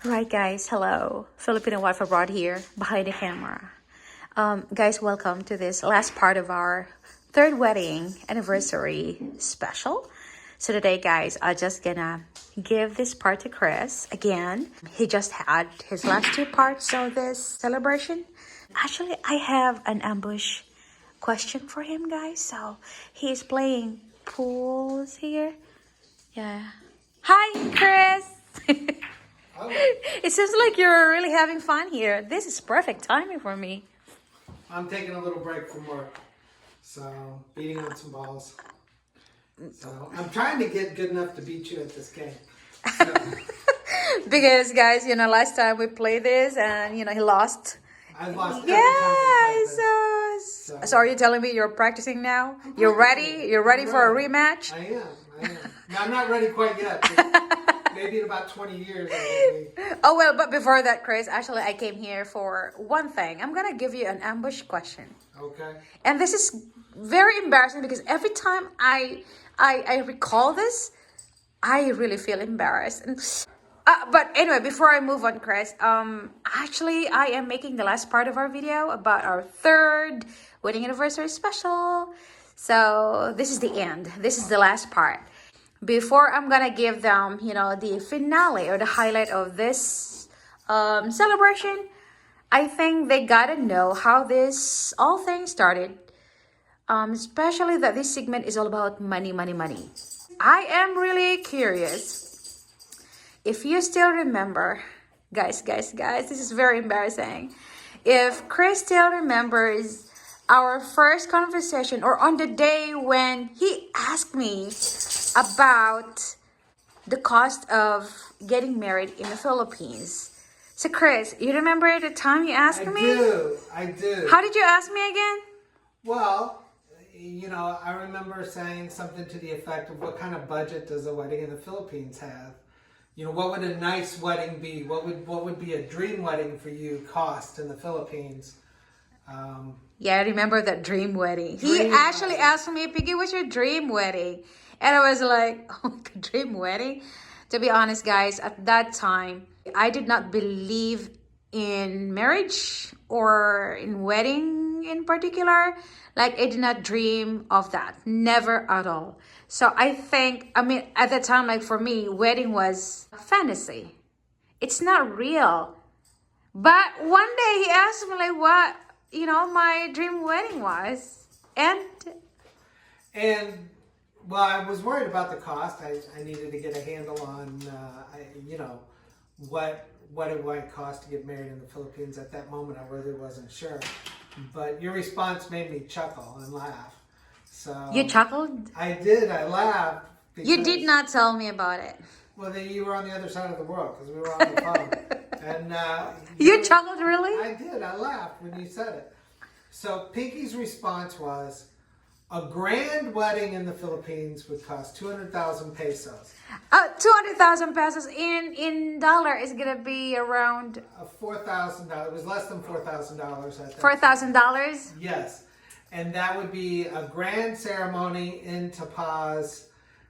Right, guys, hello. Filipino wife abroad here, behind the camera. Guys, welcome to this last part of our third wedding anniversary special. So today, guys, I'm just gonna give this part to Chris again. He just had his last two parts of this celebration. Actually, I have an ambush question for him, guys. So he's playing pools here. Yeah. Hi, Chris. It seems like you're really having fun here. This is perfect timing for me. I'm taking a little break from work, so beating on some balls. So I'm trying to get good enough to beat you at this game. So, Because, guys, last time we played this and, he lost. I've lost Yeah, every time we played this. so are you telling me you're practicing now? You're ready? You're ready for a rematch? I am. No, I'm not ready quite yet. But maybe in about 20 years I will be. Oh, well, but before that, Chris, actually, I came here for one thing. I'm going to give you an ambush question. Okay. And this is very embarrassing because every time I recall this, I really feel embarrassed. But anyway, before I move on, Chris, actually, I am making the last part of our video about our third wedding anniversary special. So this is the end. This is the last part. Before I'm gonna give them, the finale or the highlight of this celebration, I think they gotta know how this all thing started. Especially that this segment is all about money, money, money. I am really curious if you still remember, guys, this is very embarrassing. If Chris still remembers our first conversation or on the day when he asked me about the cost of getting married in the Philippines. So Chris, you remember the time you asked me? I do. How did you ask me again? Well, I remember saying something to the effect of what kind of budget does a wedding in the Philippines have? What would a nice wedding be? What would be a dream wedding for you cost in the Philippines? Yeah, I remember that dream wedding. He actually asked me, Piggy, what's your dream wedding? And I was like, oh my God, dream wedding? To be honest, guys, at that time, I did not believe in marriage or in wedding in particular. Like, I did not dream of that. Never at all. So I think, at that time, like for me, wedding was a fantasy. It's not real. But one day he asked me like what, my dream wedding was. And well, I was worried about the cost. I needed to get a handle on, what it might cost to get married in the Philippines. At that moment, I really wasn't sure. But your response made me chuckle and laugh. So You chuckled? I did. I laughed. You did not tell me about it. Well, then you were on the other side of the world because we were on the phone. And You chuckled, really? I did. I laughed when you said it. So Pinky's response was, a grand wedding in the Philippines would cost 200,000 pesos. 200,000 pesos in dollar is gonna be around $4,000. It was less than $4,000. I think. $4,000. Yes, and that would be a grand ceremony in Paz,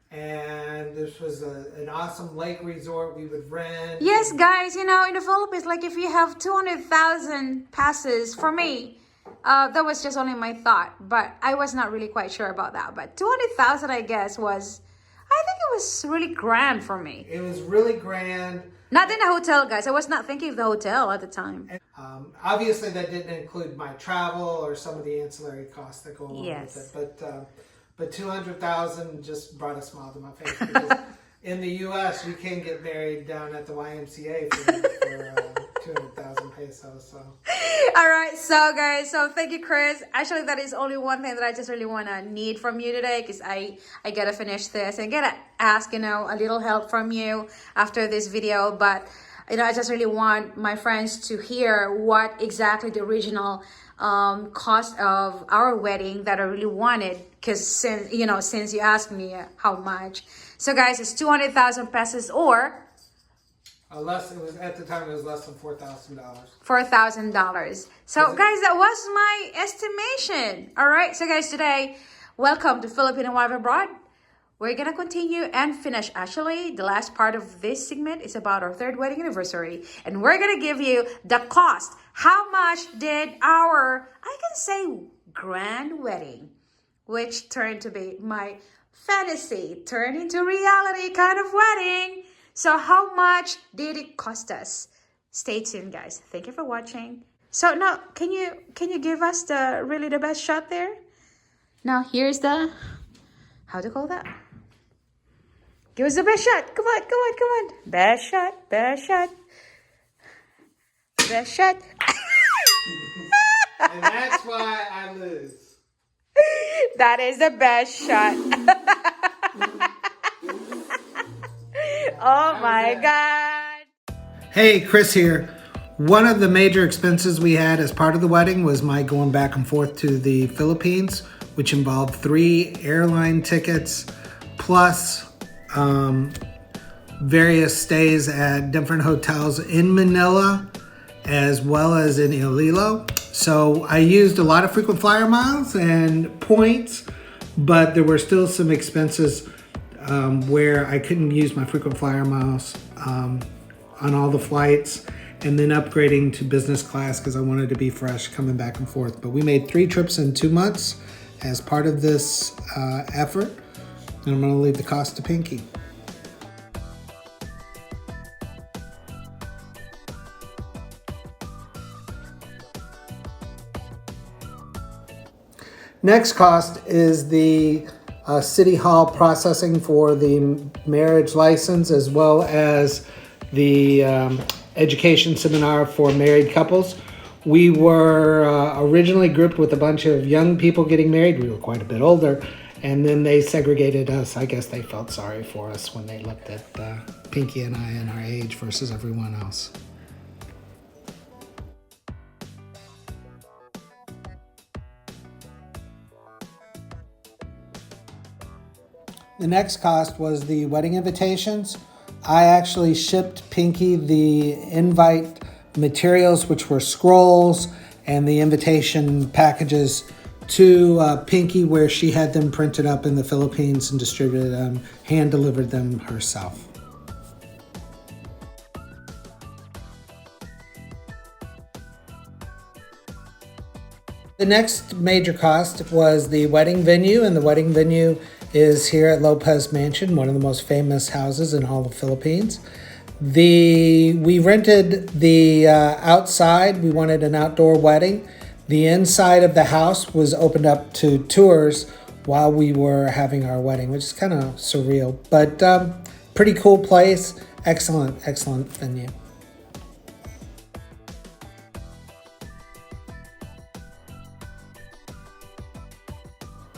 and this was an awesome lake resort we would rent. Yes, guys, in the Philippines, like if you have 200,000 pesos, for me, that was just only my thought, but I was not really quite sure about that. But 200,000, I guess, I think it was really grand for me. It was really grand. Not in a hotel, guys. I was not thinking of the hotel at the time. Obviously, that didn't include my travel or some of the ancillary costs that go along Yes. with it. But 200,000 just brought a smile to my face because in the U.S. you can get married down at the YMCA for 200,000 pesos. So. All right, so guys, thank you, Chris. Actually, that is only one thing that I just really want to need from you today because I got to finish this and got to ask, a little help from you after this video. But, I just really want my friends to hear what exactly the original cost of our wedding that I really wanted because since you asked me how much. So, guys, it's 200,000 pesos or... It was at the time. It was less than $4,000. $4,000. So, guys, that was my estimation. All right. So, guys, today, welcome to Filipino Wife Abroad. we're gonna continue and finish. Actually, the last part of this segment is about our third wedding anniversary, and we're gonna give you the cost. How much did our, I can say, grand wedding, which turned to be my fantasy, turned into reality kind of wedding. So how much did it cost us? Stay tuned, guys. Thank you for watching. So now, can you give us the really the best shot there? Now here's the, how to call that? Give us the best shot. Come on, come on, come on. Best shot, best shot, best shot. And that's why I lose. That is the best shot. Oh my God. Hey, Chris here. One of the major expenses we had as part of the wedding was my going back and forth to the Philippines, which involved 3 airline tickets plus various stays at different hotels in Manila as well as in Iloilo. So I used a lot of frequent flyer miles and points, but there were still some expenses where I couldn't use my frequent flyer miles on all the flights, and then upgrading to business class because I wanted to be fresh coming back and forth. But we made 3 trips in 2 months as part of this effort, and I'm going to leave the cost to Pinky. Next cost is the City Hall processing for the marriage license, as well as the education seminar for married couples. We were originally grouped with a bunch of young people getting married. We were quite a bit older, and then they segregated us. I guess they felt sorry for us when they looked at Pinky and I and our age versus everyone else. The next cost was the wedding invitations. I actually shipped Pinky the invite materials, which were scrolls, and the invitation packages to Pinky, where she had them printed up in the Philippines and distributed them, hand delivered them herself. The next major cost was the wedding venue, and the wedding venue is here at Lopez Mansion, one of the most famous houses in all the Philippines. We rented the outside. We wanted an outdoor wedding. The inside of the house was opened up to tours while we were having our wedding, which is kind of surreal, but pretty cool place. Excellent venue.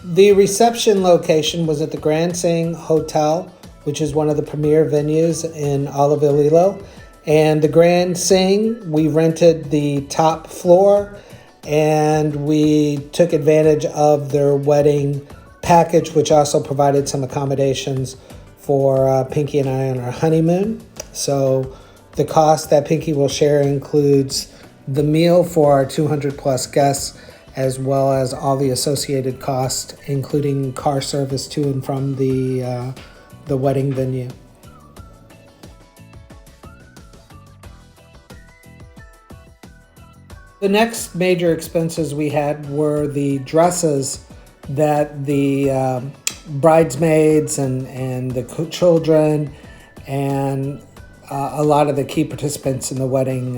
The reception location was at the Grand Sing Hotel, which is one of the premier venues in all of Iloilo. And the Grand Sing, we rented the top floor, and we took advantage of their wedding package, which also provided some accommodations for Pinky and I on our honeymoon. So the cost that Pinky will share includes the meal for our 200 plus guests, as well as all the associated costs, including car service to and from the wedding venue. The next major expenses we had were the dresses that the bridesmaids and the children and a lot of the key participants in the wedding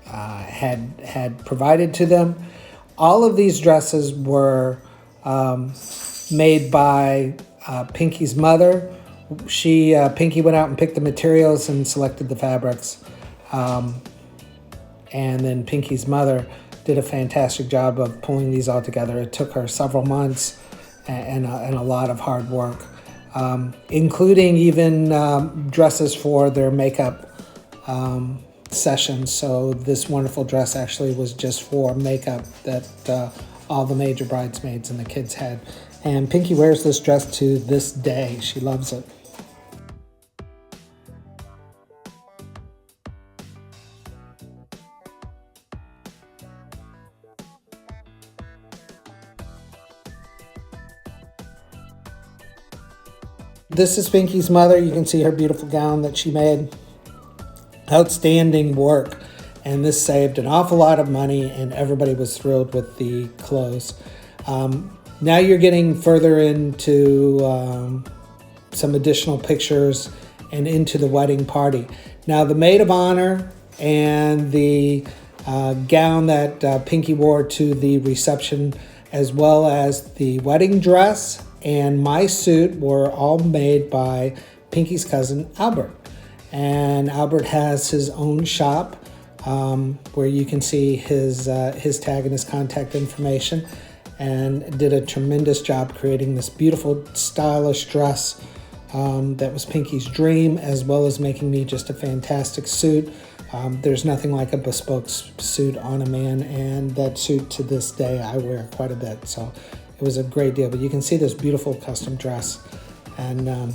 had provided to them. All of these dresses were made by Pinky's mother. Pinky went out and picked the materials and selected the fabrics. And then Pinky's mother did a fantastic job of pulling these all together. It took her several months and a lot of hard work, including even dresses for their makeup sessions. So this wonderful dress actually was just for makeup that all the major bridesmaids and the kids had. And Pinky wears this dress to this day. She loves it. This is Pinky's mother. You can see her beautiful gown that she made. Outstanding work. And this saved an awful lot of money, and everybody was thrilled with the clothes. Now you're getting further into some additional pictures and into the wedding party. Now the maid of honor and the gown that Pinky wore to the reception, as well as the wedding dress and my suit, were all made by Pinky's cousin Albert. And Albert has his own shop where you can see his tag and his contact information, and did a tremendous job creating this beautiful, stylish dress that was Pinky's dream, as well as making me just a fantastic suit. There's nothing like a bespoke suit on a man, and that suit to this day I wear quite a bit, so it was a great deal. But you can see this beautiful custom dress and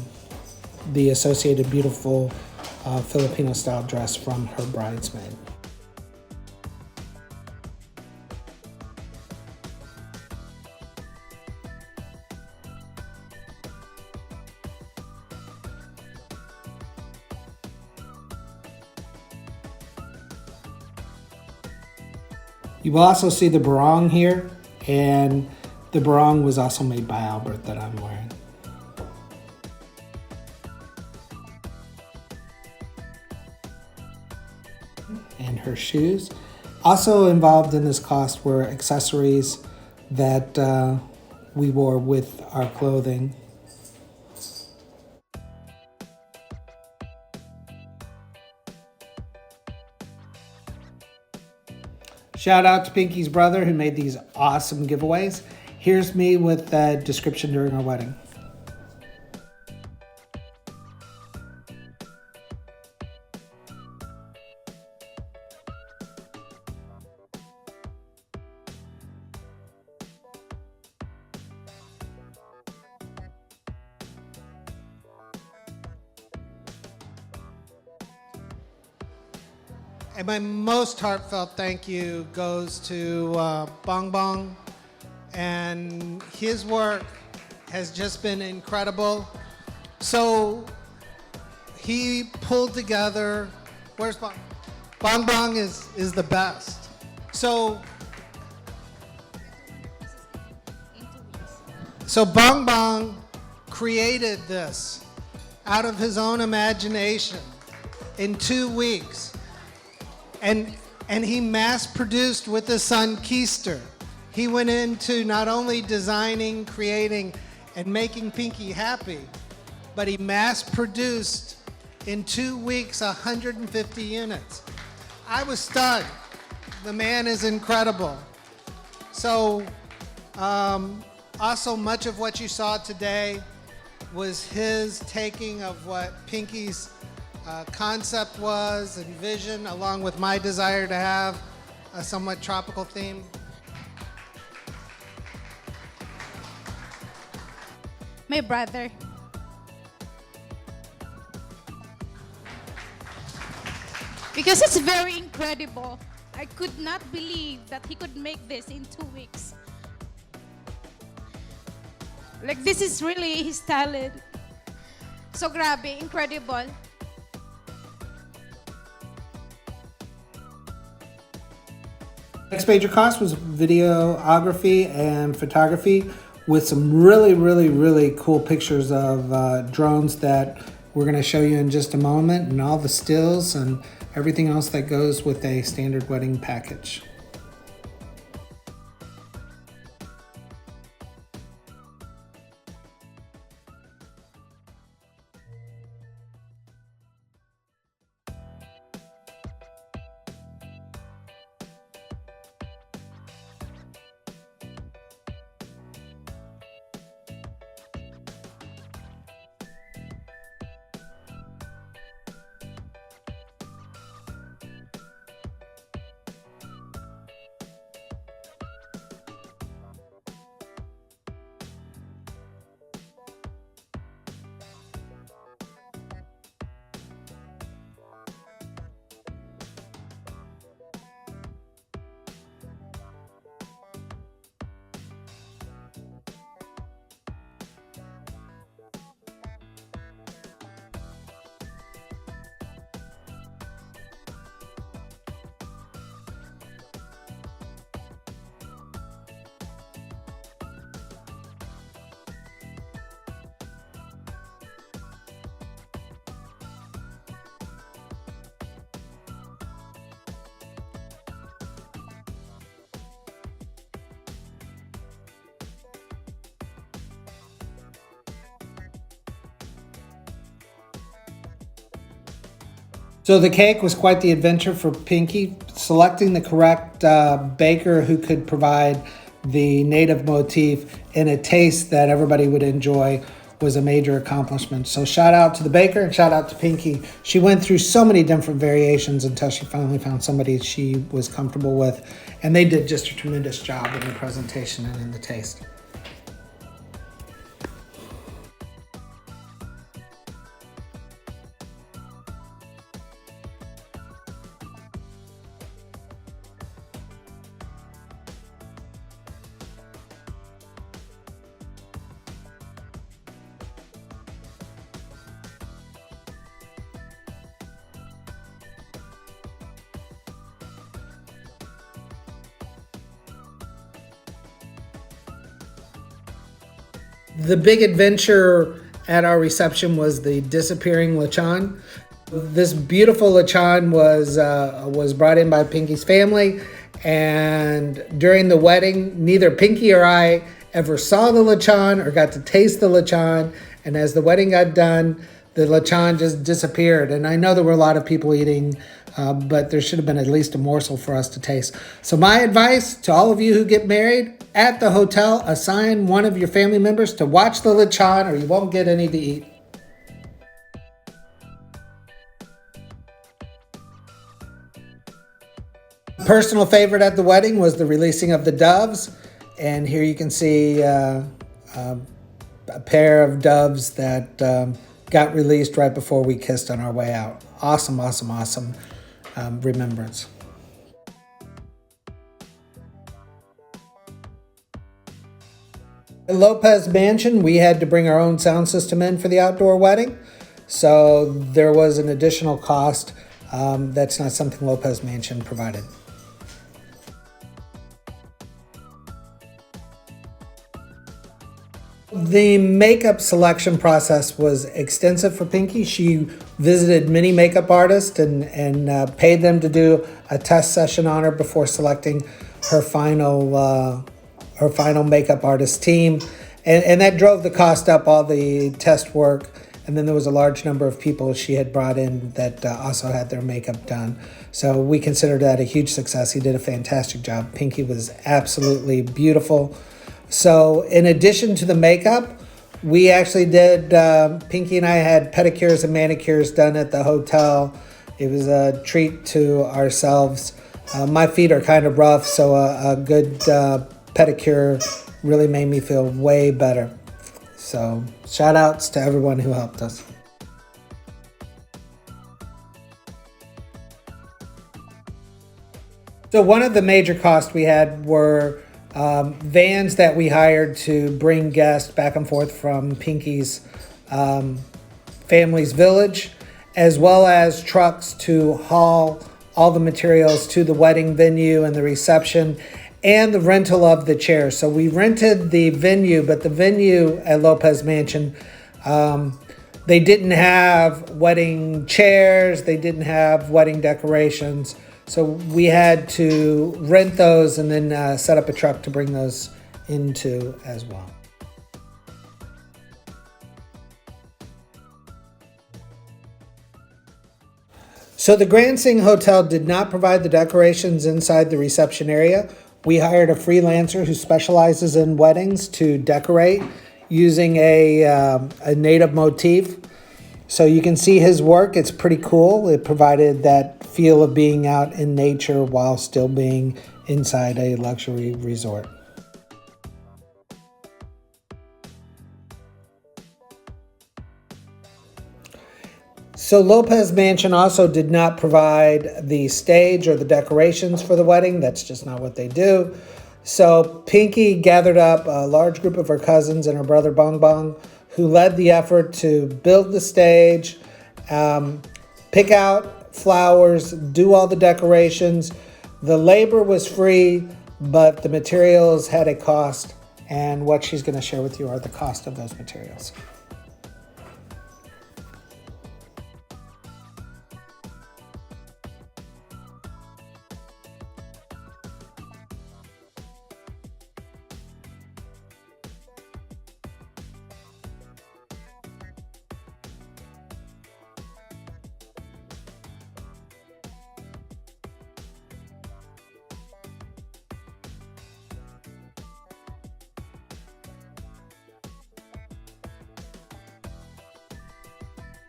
the associated beautiful Filipino style dress from her bridesmaid. You will also see the barong here, and the barong was also made by Albert that I'm wearing. And her shoes. Also involved in this cost were accessories that we wore with our clothing. Shout out to Pinky's brother who made these awesome giveaways. Here's me with a description during our wedding. And my most heartfelt thank you goes to Bong Bong, and his work has just been incredible. So he pulled together, where's Bong? Bong Bong is the best. So Bong Bong created this out of his own imagination in 2 weeks. And he mass-produced with his son Keister. He went into not only designing, creating, and making Pinky happy, but he mass-produced in 2 weeks 150 units. I was stunned. The man is incredible. So also much of what you saw today was his taking of what Pinky's concept was and vision, along with my desire to have a somewhat tropical theme. My brother. Because it's very incredible. I could not believe that he could make this in 2 weeks. Like, this is really his talent. So grabe, incredible. Next major cost was videography and photography, with some really cool pictures of drones that we're going to show you in just a moment, and all the stills and everything else that goes with a standard wedding package. So the cake was quite the adventure for Pinky. Selecting the correct baker who could provide the native motif in a taste that everybody would enjoy was a major accomplishment. So shout out to the baker and shout out to Pinky. She went through so many different variations until she finally found somebody she was comfortable with. And they did just a tremendous job in the presentation and in the taste. The big adventure at our reception was the disappearing lechon. This beautiful lechon was brought in by Pinky's family, and during the wedding, neither Pinky or I ever saw the lechon or got to taste the lechon. And as the wedding got done, the lechon just disappeared. And I know there were a lot of people eating, but there should have been at least a morsel for us to taste. So my advice to all of you who get married, at the hotel, assign one of your family members to watch the lechon or you won't get any to eat. Personal favorite at the wedding was the releasing of the doves. And here you can see a pair of doves that got released right before we kissed on our way out. Awesome, awesome, awesome remembrance. At Lopez Mansion, we had to bring our own sound system in for the outdoor wedding. So there was an additional cost. That's not something Lopez Mansion provided. The makeup selection process was extensive for Pinky. She visited many makeup artists and paid them to do a test session on her before selecting her final makeup artist team. And that drove the cost up, all the test work. And then there was a large number of people she had brought in that also had their makeup done. So we considered that a huge success. He did a fantastic job. Pinky was absolutely beautiful. So in addition to the makeup, we actually did, Pinky and I had pedicures and manicures done at the hotel. It was a treat to ourselves. My feet are kind of rough, so a good pedicure really made me feel way better. So shout outs to everyone who helped us. So one of the major costs we had were vans that we hired to bring guests back and forth from Pinky's family's village, as well as trucks to haul all the materials to the wedding venue and the reception, and the rental of the chairs. So we rented the venue, but the venue at Lopez Mansion, they didn't have wedding chairs, they didn't have wedding decorations. So we had to rent those and then set up a truck to bring those into as well. So the Grand Sing Hotel did not provide the decorations inside the reception area. We hired a freelancer who specializes in weddings to decorate using a native motif. So you can see his work. It's pretty cool. It provided that feel of being out in nature while still being inside a luxury resort. So Lopez Mansion also did not provide the stage or the decorations for the wedding. That's just not what they do. So Pinky gathered up a large group of her cousins and her brother Bong Bong, who led the effort to build the stage, pick out flowers, do all the decorations. The labor was free, but the materials had a cost, and what she's going to share with you are the cost of those materials.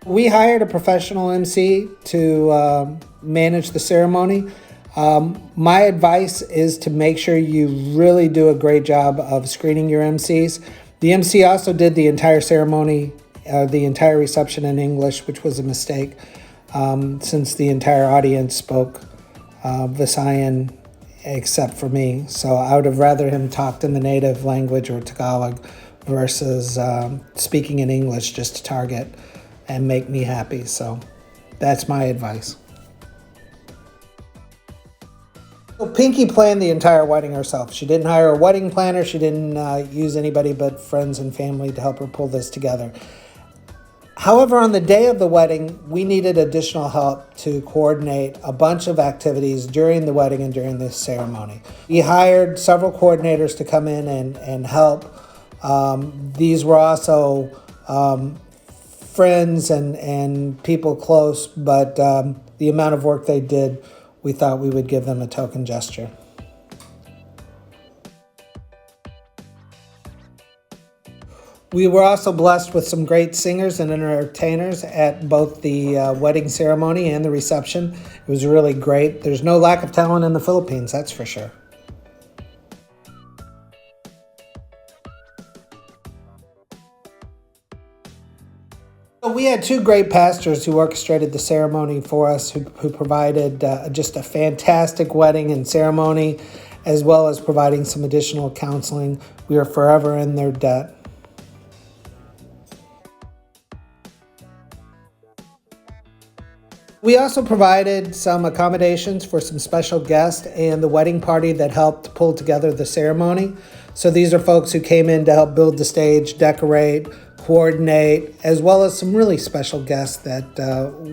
We hired a professional MC to manage the ceremony. My advice is to make sure you really do a great job of screening your MCs. The MC also did the entire ceremony, the entire reception in English, which was a mistake since the entire audience spoke Visayan except for me. So I would have rather him talked in the native language or Tagalog versus speaking in English just to target and make me happy. So that's my advice. So Pinky planned the entire wedding herself. She didn't hire a wedding planner. She didn't use anybody but friends and family to help her pull this together. However, on the day of the wedding, we needed additional help to coordinate a bunch of activities during the wedding and during this ceremony. We hired several coordinators to come in and help. These were also friends and people close, but the amount of work they did, we thought we would give them a token gesture. We were also blessed with some great singers and entertainers at both the wedding ceremony and the reception. It was really great. There's no lack of talent in the Philippines, that's for sure. We had two great pastors who orchestrated the ceremony for us, who provided just a fantastic wedding and ceremony, as well as providing some additional counseling. We are forever in their debt. We also provided some accommodations for some special guests and the wedding party that helped pull together the ceremony. So these are folks who came in to help build the stage, decorate, coordinate, as well as some really special guests that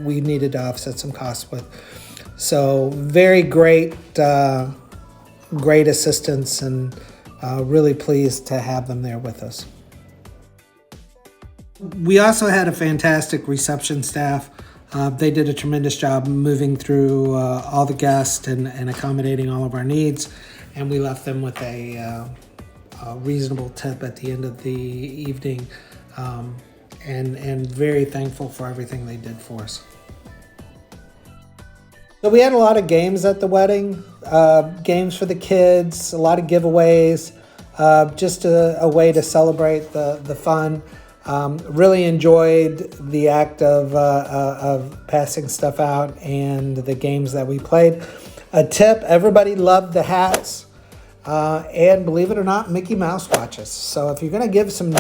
we needed to offset some costs with. So very great, great assistance, and really pleased to have them there with us. We also had a fantastic reception staff. They did a tremendous job moving through all the guests and accommodating all of our needs, and we left them with a reasonable tip at the end of the evening, and very thankful for everything they did for us. So we had a lot of games at the wedding, games for the kids, a lot of giveaways, just a way to celebrate the fun. Really enjoyed the act of passing stuff out and the games that we played. A tip, everybody loved the hats, and believe it or not, Mickey Mouse watches. So if you're going to give some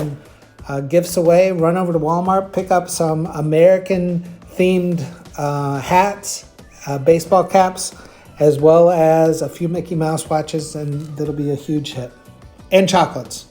gifts away, run over to Walmart, pick up some American-themed hats, baseball caps, as well as a few Mickey Mouse watches, and that'll be a huge hit. And chocolates.